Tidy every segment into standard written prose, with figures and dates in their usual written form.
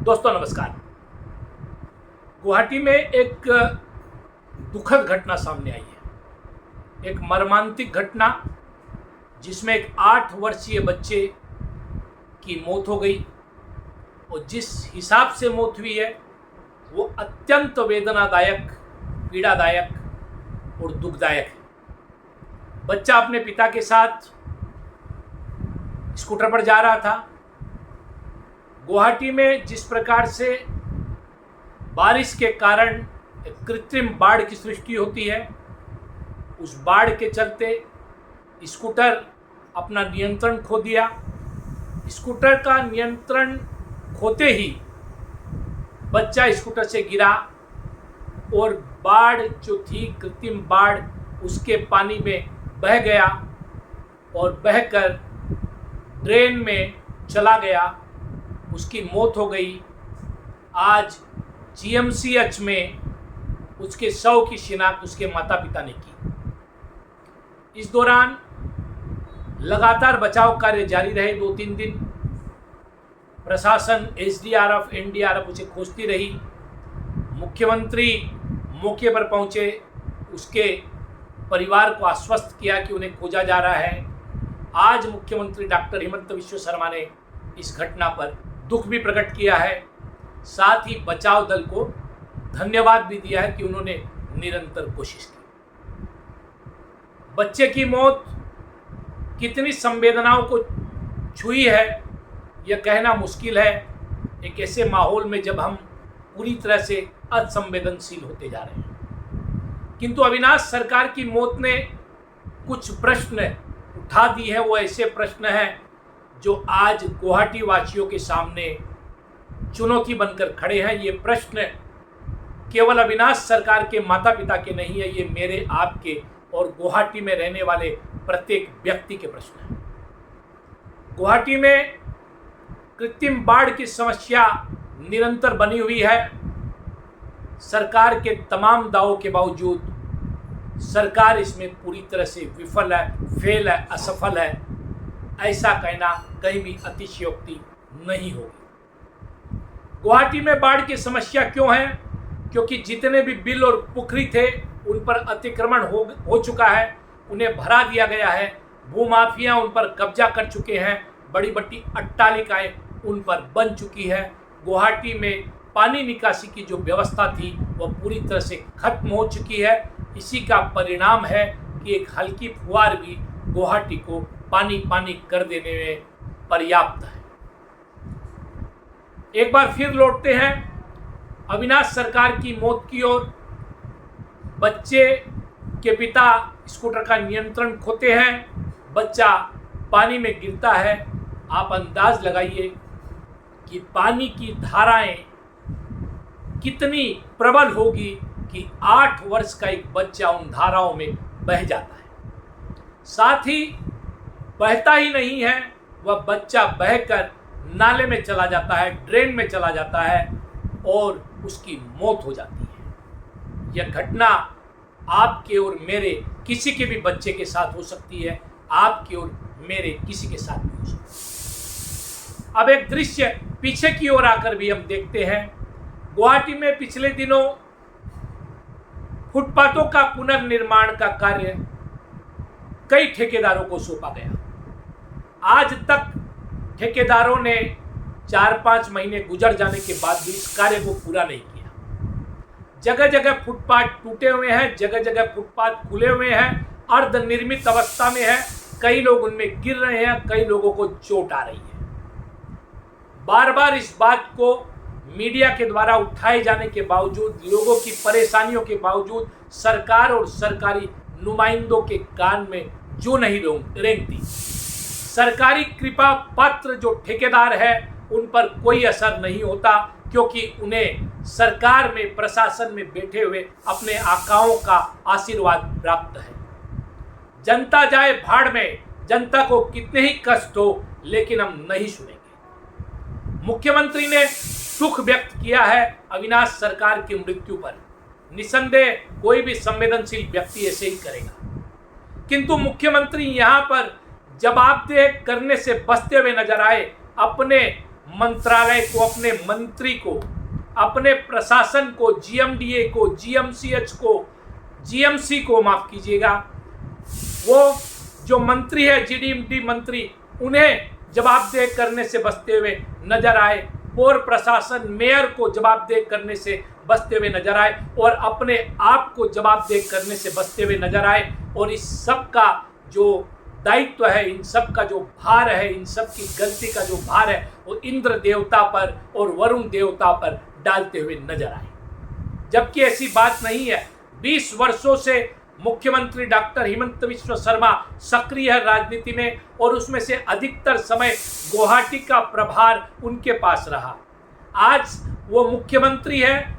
दोस्तों नमस्कार। गुवाहाटी में एक दुखद घटना सामने आई है। एक मर्मांतिक घटना जिसमें एक 8 वर्षीय बच्चे की मौत हो गई और जिस हिसाब से मौत हुई है वो अत्यंत वेदनादायक, पीड़ादायक और दुखदायक है। बच्चा अपने पिता के साथ स्कूटर पर जा रहा था। गुवाहाटी में जिस प्रकार से बारिश के कारण एक कृत्रिम बाढ़ की सृष्टि होती है, उस बाढ़ के चलते स्कूटर अपना नियंत्रण खो दिया। स्कूटर का नियंत्रण खोते ही बच्चा स्कूटर से गिरा और बाढ़ जो थी, कृत्रिम बाढ़, उसके पानी में बह गया और बहकर ड्रेन में चला गया। उसकी मौत हो गई। आज जीएमसीएच में उसके शव की शिनाख्त उसके माता पिता ने की। इस दौरान लगातार बचाव कार्य जारी रहे। 2-3 दिन प्रशासन, एसडीआरएफ, एनडीआरएफ उसे खोजती रही। मुख्यमंत्री मौके पर पहुंचे, उसके परिवार को आश्वस्त किया कि उन्हें खोजा जा रहा है। आज मुख्यमंत्री डॉक्टर हिमंत विश्व शर्मा ने इस घटना पर दुख भी प्रकट किया है, साथ ही बचाव दल को धन्यवाद भी दिया है कि उन्होंने निरंतर कोशिश की। बच्चे की मौत कितनी संवेदनाओं को छुई है यह कहना मुश्किल है, एक ऐसे माहौल में जब हम पूरी तरह से असंवेदनशील होते जा रहे हैं। किंतु अविनाश सरकार की मौत ने कुछ प्रश्न उठा दी है। वो ऐसे प्रश्न हैं जो आज गुवाहाटी वासियों के सामने चुनौती बनकर खड़े हैं। ये प्रश्न केवल अविनाश सरकार के माता पिता के नहीं है, ये मेरे, आपके और गुवाहाटी में रहने वाले प्रत्येक व्यक्ति के प्रश्न हैं। गुवाहाटी में कृत्रिम बाढ़ की समस्या निरंतर बनी हुई है। सरकार के तमाम दावों के बावजूद सरकार इसमें पूरी तरह से विफल है, फेल है, असफल है। ऐसा कहना कहीं भी अतिशयोक्ति नहीं होगी। गुवाहाटी में बाढ़ की समस्या क्यों है? क्योंकि जितने भी बिल और पुखरी थे उन पर अतिक्रमण हो चुका है, उन्हें भरा दिया गया है। भूमाफिया उन पर कब्जा कर चुके हैं। बड़ी बड़ी अट्टालिकाएं उन पर बन चुकी है। गुवाहाटी में पानी निकासी की जो व्यवस्था थी वह पूरी तरह से खत्म हो चुकी है। इसी का परिणाम है कि एक हल्की फुहार भी गुवाहाटी को पानी पानी कर देने में पर्याप्त है। एक बार फिर लौटते हैं अविनाश सरकार की मौत की ओर। बच्चे के पिता स्कूटर का नियंत्रण खोते हैं, बच्चा पानी में गिरता है। आप अंदाज लगाइए कि पानी की धाराएं कितनी प्रबल होगी कि 8 वर्ष का एक बच्चा उन धाराओं में बह जाता है। साथ ही बहता ही नहीं है, वह बच्चा बहकर नाले में चला जाता है, ड्रेन में चला जाता है और उसकी मौत हो जाती है। यह घटना आपके और मेरे किसी के भी बच्चे के साथ हो सकती है, आपके और मेरे किसी के साथ भी हो सकती है। अब एक दृश्य पीछे की ओर आकर भी हम देखते हैं। गुवाहाटी में पिछले दिनों फुटपाथों का पुनर्निर्माण का कार्य कई ठेकेदारों को सौंपा गया। आज तक ठेकेदारों ने 4-5 महीने गुजर जाने के बाद भी इस कार्य को पूरा नहीं किया। जगह जगह फुटपाथ टूटे हुए हैं, जगह जगह फुटपाथ खुले हुए हैं, अर्धनिर्मित अवस्था में है। कई लोग उनमें गिर रहे हैं, कई लोगों को चोट आ रही है। बार बार इस बात को मीडिया के द्वारा उठाए जाने के बावजूद, लोगों की परेशानियों के बावजूद सरकार और सरकारी नुमाइंदों के कान में जू नहीं रेंगती। सरकारी कृपा पात्र जो ठेकेदार है उन पर कोई असर नहीं होता, क्योंकि उन्हें सरकार में, प्रशासन में बैठे हुए अपने आकाओं का आशीर्वाद प्राप्त है। जनता जाए भाड़ में, जनता को कितने ही कष्ट हो, लेकिन हम नहीं सुनेंगे। मुख्यमंत्री ने दुख व्यक्त किया है अविनाश सरकार की मृत्यु पर। निसंदेह कोई भी संवेदनशील व्यक्ति ऐसे ही करेगा, किंतु मुख्यमंत्री यहाँ पर जवाबदेह करने से बचते हुए नजर आए। अपने मंत्रालय को, अपने मंत्री को, अपने प्रशासन को, जीएमडीए को, जीएमसीएच को, जीएमसी को, माफ कीजिएगा, वो जो मंत्री है, जीडीडी मंत्री, उन्हें जवाबदेह करने से बचते हुए नजर आए। पौर प्रशासन, मेयर को जवाबदेह करने से बचते हुए नजर आए और अपने आप को जवाबदेह करने से बचते हुए नजर आए। और इस सब का जो दायित्व है, इन सब का जो भार है, इन सब की गलती का जो भार है, वो इंद्र देवता पर और वरुण देवता पर डालते हुए नजर आए। जबकि ऐसी बात नहीं है। 20 वर्षों से मुख्यमंत्री डॉक्टर हिमंत बिस्वा शर्मा सक्रिय है राजनीति में और उसमें से अधिकतर समय गुवाहाटी का प्रभार उनके पास रहा। आज वो मुख्यमंत्री है,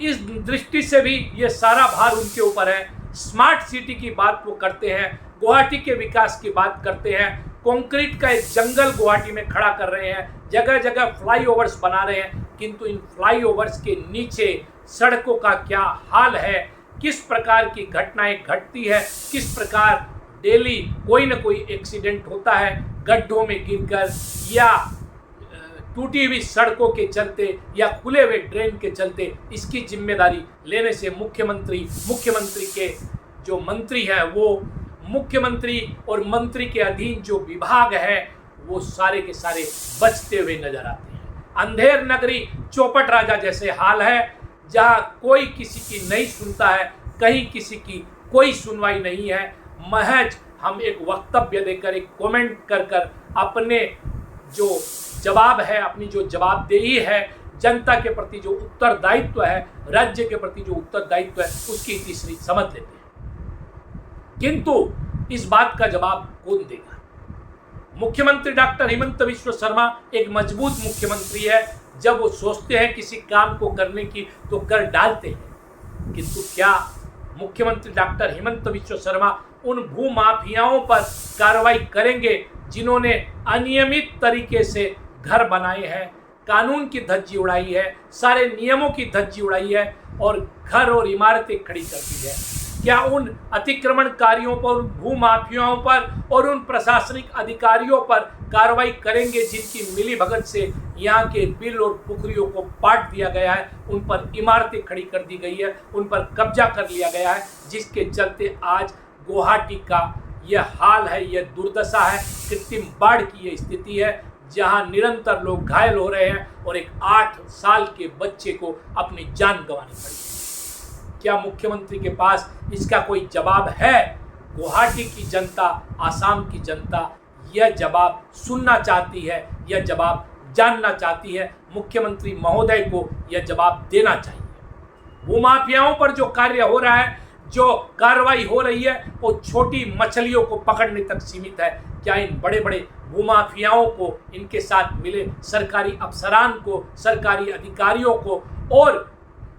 इस दृष्टि से भी ये सारा भार उनके ऊपर है। स्मार्ट सिटी की बात वो करते हैं, गुवाहाटी के विकास की बात करते हैं, कंक्रीट का एक जंगल गुवाहाटी में खड़ा कर रहे हैं, जगह जगह फ्लाईओवर्स बना रहे हैं, किंतु इन फ्लाईओवर्स के नीचे सड़कों का क्या हाल है, किस प्रकार की घटनाएं घटती है, किस प्रकार डेली कोई ना कोई एक्सीडेंट होता है गड्ढों में गिरकर या टूटी हुई सड़कों के चलते या खुले हुए ड्रेन के चलते, इसकी जिम्मेदारी लेने से मुख्यमंत्री के जो मंत्री हैं वो मुख्यमंत्री और मंत्री के अधीन जो विभाग है वो सारे के सारे बचते हुए नजर आते हैं। अंधेर नगरी चौपट राजा जैसे हाल है, जहां कोई किसी की नहीं सुनता है, कहीं किसी की कोई सुनवाई नहीं है। महज हम एक वक्तव्य देकर, एक कमेंट कर अपने जो जवाब है, अपनी जो जवाबदेही है, जनता के प्रति जो उत्तरदायित्व है, राज्य के प्रति जो उत्तरदायित्व है, उसकी तीसरी समझ लेते हैं। किंतु इस बात का जवाब कौन देगा? मुख्यमंत्री डॉक्टर हिमंत बिस्वा शर्मा एक मजबूत मुख्यमंत्री है। जब वो सोचते हैं किसी काम को करने की तो कर डालते हैं। किंतु क्या मुख्यमंत्री डॉक्टर हिमंत बिस्वा शर्मा उन भूमाफियाओं पर कार्रवाई करेंगे जिन्होंने अनियमित तरीके से घर बनाए हैं, कानून की धज्जी उड़ाई है, सारे नियमों की धज्जी उड़ाई है और घर और इमारतें खड़ी कर दी है? क्या उन अतिक्रमणकारियों पर, भूमाफियाओं पर और उन प्रशासनिक अधिकारियों पर कार्रवाई करेंगे जिनकी मिलीभगत से यहाँ के बिल और पुखरियों को पाट दिया गया है, उन पर इमारतें खड़ी कर दी गई है, उन पर कब्जा कर लिया गया है, जिसके चलते आज गुवाहाटी का यह हाल है, यह दुर्दशा है, कृत्रिम बाढ़ की यह स्थिति है, जहां निरंतर लोग घायल हो रहे हैं और एक 8 साल के बच्चे को अपनी जान गंवानी पड़ी है। क्या मुख्यमंत्री के पास इसका कोई जवाब है? गुवाहाटी की जनता, आसाम की जनता यह जवाब सुनना चाहती है, यह जवाब जानना चाहती है। मुख्यमंत्री महोदय को यह जवाब देना चाहिए। भूमाफियाओं पर जो कार्य हो रहा है, जो कार्रवाई हो रही है, वो छोटी मछलियों को पकड़ने तक सीमित है। क्या इन बड़े बड़े भूमाफियाओं को, इनके साथ मिले सरकारी अफसरान को, सरकारी अधिकारियों को और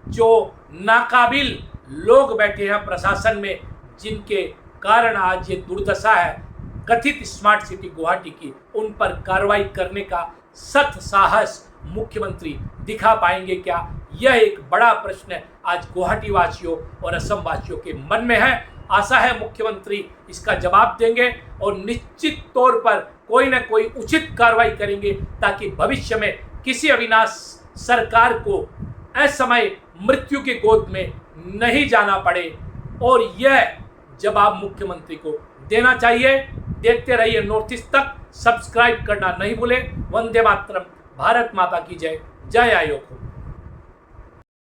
जो नाकाबिल लोग बैठे हैं प्रशासन में, जिनके कारण आज ये दुर्दशा है कथित स्मार्ट सिटी गुवाहाटी की, उन पर कार्रवाई करने का सत साहस मुख्यमंत्री दिखा पाएंगे क्या? यह एक बड़ा प्रश्न आज गुवाहाटी वासियों और असम वासियों के मन में है। आशा है मुख्यमंत्री इसका जवाब देंगे और निश्चित तौर पर कोई न कोई उचित कार्रवाई करेंगे, ताकि भविष्य में किसी अविनाश सरकार को असमय मृत्यु की गोद में नहीं जाना पड़े। और यह जवाब मुख्यमंत्री को देना चाहिए। देखते रहिए नॉर्थ ईस्ट तक, सब्सक्राइब करना नहीं भूलें। वंदे मातरम, भारत माता की जय, जय आयोग।